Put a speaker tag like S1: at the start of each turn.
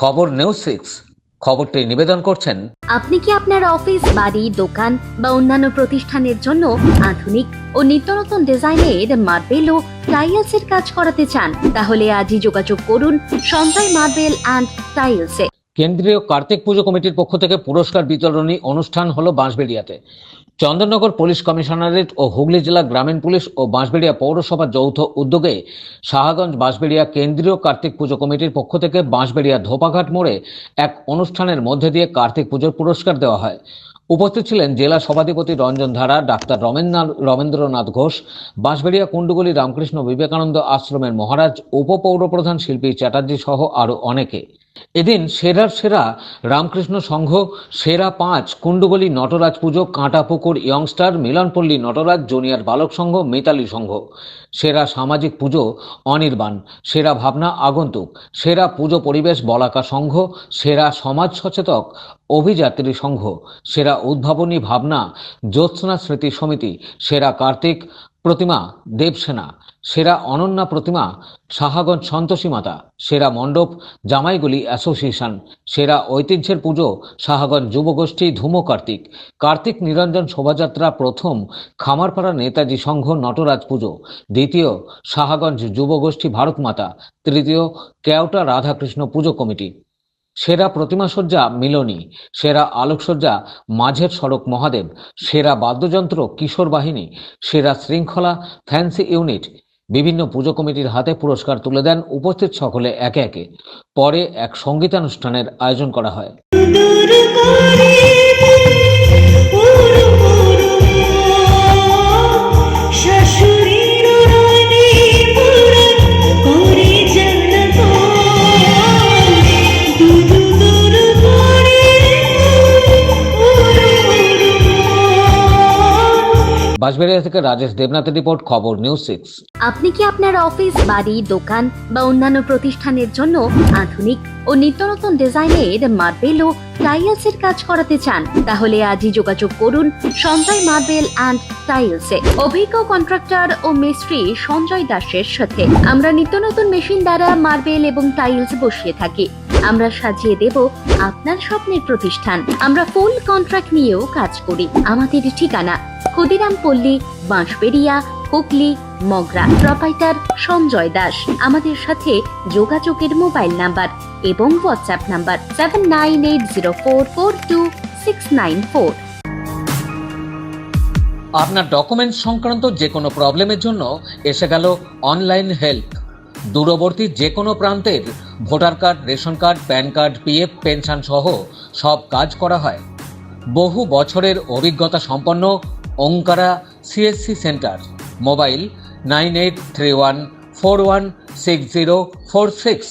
S1: খবর নিউজ 6 খবরটি নিবেদন করছেন।
S2: আপনি কি আপনার অফিস, বাড়ি, দোকান বা অন্যান্য প্রতিষ্ঠানের জন্য আধুনিক ও নিত্যনতুন ডিজাইনের মার্বেল ও টাইলসের কাজ করাতে চান? তাহলে আজই যোগাযোগ করুন সঞ্জয় মার্বেল অ্যান্ড টাইলসে।
S1: কেন্দ্রীয় কার্তিক পুজো কমিটির পক্ষ থেকে পুরস্কার বিতরণী অনুষ্ঠান হলো বাঁশবেড়িয়াতে। চন্দননগর পুলিশ কমিশনারেট ও হুগলি জেলা গ্রামীণ পুলিশ ও বাঁশবেড়িয়া পৌরসভার যৌথ উদ্যোগে সাহাগঞ্জ বাঁশবেড়িয়া কেন্দ্রীয় কার্তিক পুজো কমিটির পক্ষ থেকে বাঁশবেড়িয়া ধোপাঘাট মোড়ে এক অনুষ্ঠানের মধ্যে দিয়ে কার্তিক পুজোর পুরস্কার দেওয়া হয়। উপস্থিত ছিলেন জেলা সভাধিপতি রঞ্জন ধারা, ডাক্তার রমেন্দ্রনাথ ঘোষ, বাঁশবেড়িয়া কুণ্ডুগুলি রামকৃষ্ণ বিবেকানন্দ আশ্রমের মহারাজ, উপপৌরপ্রধান শিল্পী চ্যাটার্জি সহ আরো অনেকে। এদিন সেরার সেরা রামকৃষ্ণ সংঘ, সেরা 5 কুণ্ডুগলি নটরাজ পুজো, কাঁটাপুকুর ইয়ংস্টার, মিলনপল্লী নটরাজ, জুনিয়র বালক সংঘ, মিতালি সংঘ, সেরা সামাজিক পুজো অনির্বাণ, সেরা ভাবনা আগন্তুক, সেরা পুজো পরিবেশ বলাকা সংঘ, সেরা সমাজ সচেতক অভিযাত্রী সংঘ, সেরা উদ্ভাবনী ভাবনা জ্যোৎস্না স্মৃতি সমিতি, সেরা কার্তিক প্রতিমা দেবসেনা, সেরা অনন্যা প্রতিমা সাহাগঞ্জ সন্তোষী মাতা, সেরা মণ্ডপ জামাইগুলি অ্যাসোসিয়েশন, সেরা ঐতিহ্যের পুজো সাহাগঞ্জ যুবগোষ্ঠী ধুমো কার্তিক, কার্তিক নিরঞ্জন শোভাযাত্রা প্রথম খামারপাড়া নেতাজি সংঘ নটরাজ পুজো, দ্বিতীয় সাহাগঞ্জ যুবগোষ্ঠী ভারত মাতা, তৃতীয় কেওটা রাধাকৃষ্ণ পুজো কমিটি। সেরা প্রতিমাসজ্জা মিলনী, সেরা আলোকসজ্জা মাঝের সড়ক মহাদেব, সেরা বাদ্যযন্ত্র কিশোর বাহিনী, সেরা শৃঙ্খলা ফ্যান্সি ইউনিট। বিভিন্ন পুজো কমিটির হাতে পুরস্কার তুলে দেন উপস্থিত সকলে একে একে। পরে এক সঙ্গীতানুষ্ঠানের আয়োজন করা হয়। বাঁশবেড়িয়া থেকে রাজেশ দেবনাথের রিপোর্ট, খবর নিউজ 6।
S2: আপনি কি আপনার অফিস, বাড়ি, দোকান বা অন্যান্য প্রতিষ্ঠানের জন্য আধুনিক ও নিত্যনতুন ডিজাইনের মার্বেল ও টাইলসের কাজ করাতে চান? তাহলে আজই যোগাযোগ করুন সঞ্জয় মার্বেল অ্যান্ড টাইলসে। অভিজ্ঞ কন্ট্রাক্টর ও মিস্ত্রি সঞ্জয় দাসের সাথে আমরা নিত্য নতুন মেশিন দ্বারা মার্বেল এবং টাইলস বসিয়ে থাকি। আমরা সাজিয়ে দেব আপনার স্বপ্নের প্রতিষ্ঠান। আমরা ফুল কন্ট্রাক্ট নিয়েও কাজ করি। আমাদের ঠিকানা ক্ষুদিরাম পল্লী, বাঁশবেড়িয়া, হুগলি, মগরা। প্রোপাইটার সঞ্জয় দাস। আমাদের সাথে যোগাযোগের মোবাইল নাম্বার এবং হোয়াটসঅ্যাপ নাম্বার 7980442694।
S1: আপনার ডকুমেন্ট সংক্রান্ত যে কোনো প্রবলেমের জন্য এসে গেল অনলাইন হেল্প। দূরবর্তী যে কোনো প্রান্তের voter card, ration card, pan card, PF, pension সহ সব কাজ করা হয়। বহু বছরের অভিজ্ঞতা সম্পন্ন ওঙ্কারা সিএসসি সেন্টার। মোবাইল 9831416046।